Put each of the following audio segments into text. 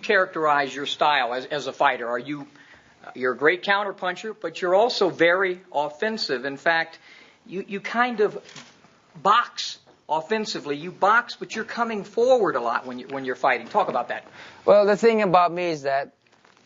characterize your style as a fighter? Are you you're a great counterpuncher, but you're also very offensive. In fact, you kind of box offensively. You box, but you're coming forward a lot when you're fighting. Talk about that. Well, the thing about me is that,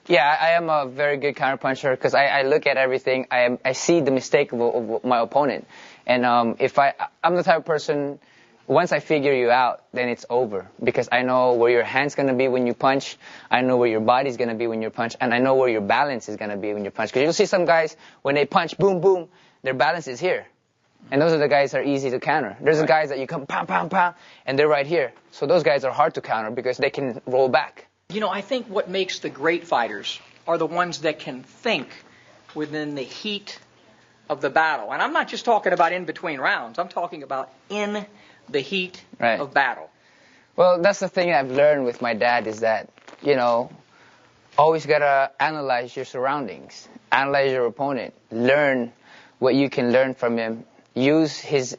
yeah, I am a very good counterpuncher because I look at everything. I see the mistake of my opponent, and I'm the type of person. Once I figure you out, then it's over because I know where your hand's gonna be when you punch. I know where your body's gonna be when you punch, and I know where your balance is gonna be when you punch. Because you'll see some guys when they punch, boom, boom, their balance is here. And those are the guys that are easy to counter. There's the guys that you come pow, pow, pow, and they're right here. So those guys are hard to counter because they can roll back. You know, I think what makes the great fighters are the ones that can think within the heat of the battle. And I'm not just talking about in between rounds. I'm talking about in the heat of battle. Well, that's the thing I've learned with my dad is that, you know, always got to analyze your surroundings, analyze your opponent, learn what you can learn from him. Use his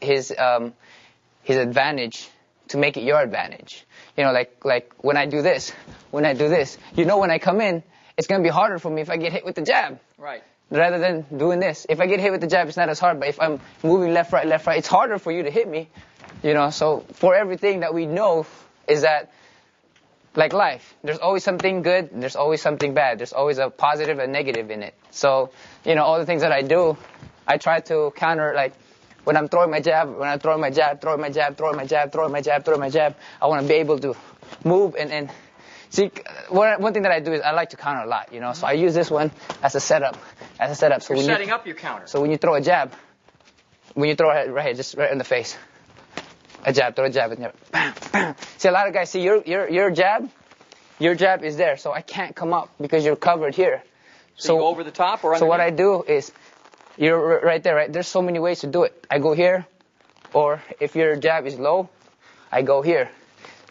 advantage to make it your advantage. You know, like when I do this, you know, when I come in, it's going to be harder for me if I get hit with the jab. Right. Rather than doing this. If I get hit with the jab, it's not as hard. But if I'm moving left, right, it's harder for you to hit me. You know, so for everything that we know is that, like life, there's always something good, and there's always something bad. There's always a positive and negative in it. So, you know, all the things that I do, I try to counter, like, when I'm throwing my jab, I want to be able to move and see, one thing that I do is I like to counter a lot, you know, so I use this one as a setup. So you're setting up your counter. So when you throw a jab, when you throw it right here, just right in the face, a jab, throw a jab, and bam, bam. See, a lot of guys see your jab is there, so I can't come up because you're covered here. So you go over the top or underneath? So what I do is, you're right there, right? There's so many ways to do it. I go here, or if your jab is low, I go here.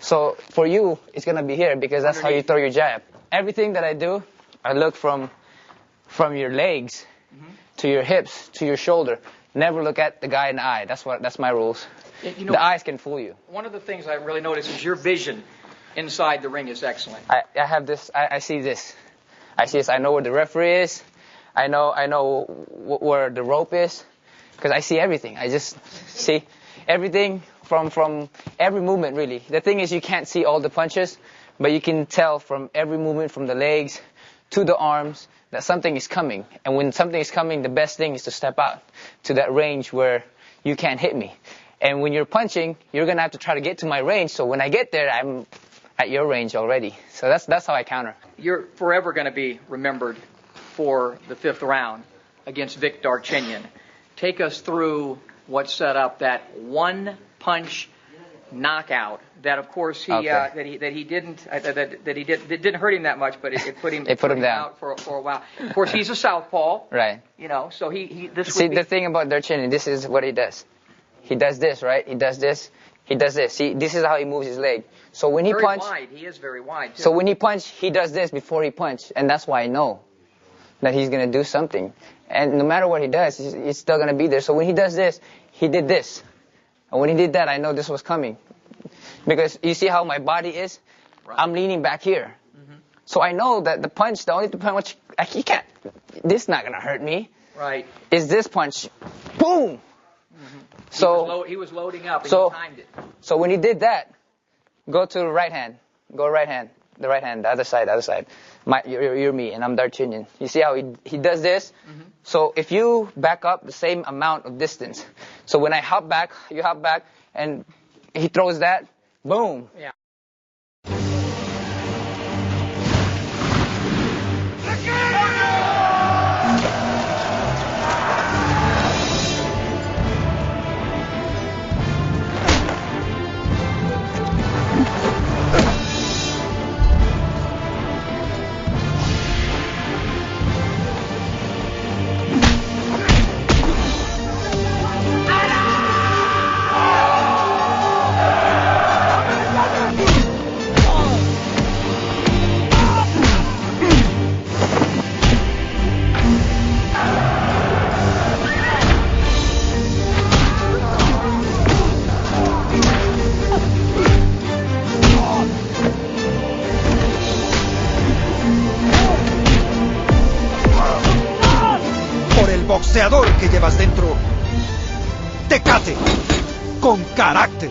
So for you, it's going to be here because that's how you throw your jab. Everything that I do, I look from your legs to your hips to your shoulder. Never look at the guy in the eye. That's my rules. You know, the eyes can fool you. One of the things I really notice is your vision inside the ring is excellent. I have this. I see this. I see this. I know where the referee is. I know where the rope is, because I see everything. I just see everything from every movement, really. The thing is, you can't see all the punches, but you can tell from every movement, from the legs to the arms, that something is coming. And when something is coming, the best thing is to step out to that range where you can't hit me. And when you're punching, you're going to have to try to get to my range, so when I get there, I'm at your range already. So that's how I counter. You're forever going to be remembered for the fifth round against Vic Darchinyan. Take us through what set up that one-punch knockout. That, of course, he didn't hurt him that much, but it put him down out for a while. Of course, he's a southpaw, right? You know, so the thing about Darchinyan, this is what he does. He does this, right? He does this. He does this. See, this is how he moves his leg. So when he punches, he is very wide, too. So when he punches, he does this before he punches, and that's why I know that he's going to do something. And no matter what he does, he's still going to be there. So when he does this, he did this. And when he did that, I know this was coming. Because you see how my body is? Right. I'm leaning back here. Mm-hmm. So I know that the only punch, he can't, this is not going to hurt me. Right. Is this punch. Boom! Mm-hmm. So he was loading up and he timed it. So when he did that, go to the right hand. Go right hand. The right hand, the other side. You're me, and I'm Darchinyan. You see how he does this? Mm-hmm. So if you back up the same amount of distance, so when I hop back, you hop back, and he throws that, boom. Yeah. boxeador que llevas dentro. Tecate, con carácter.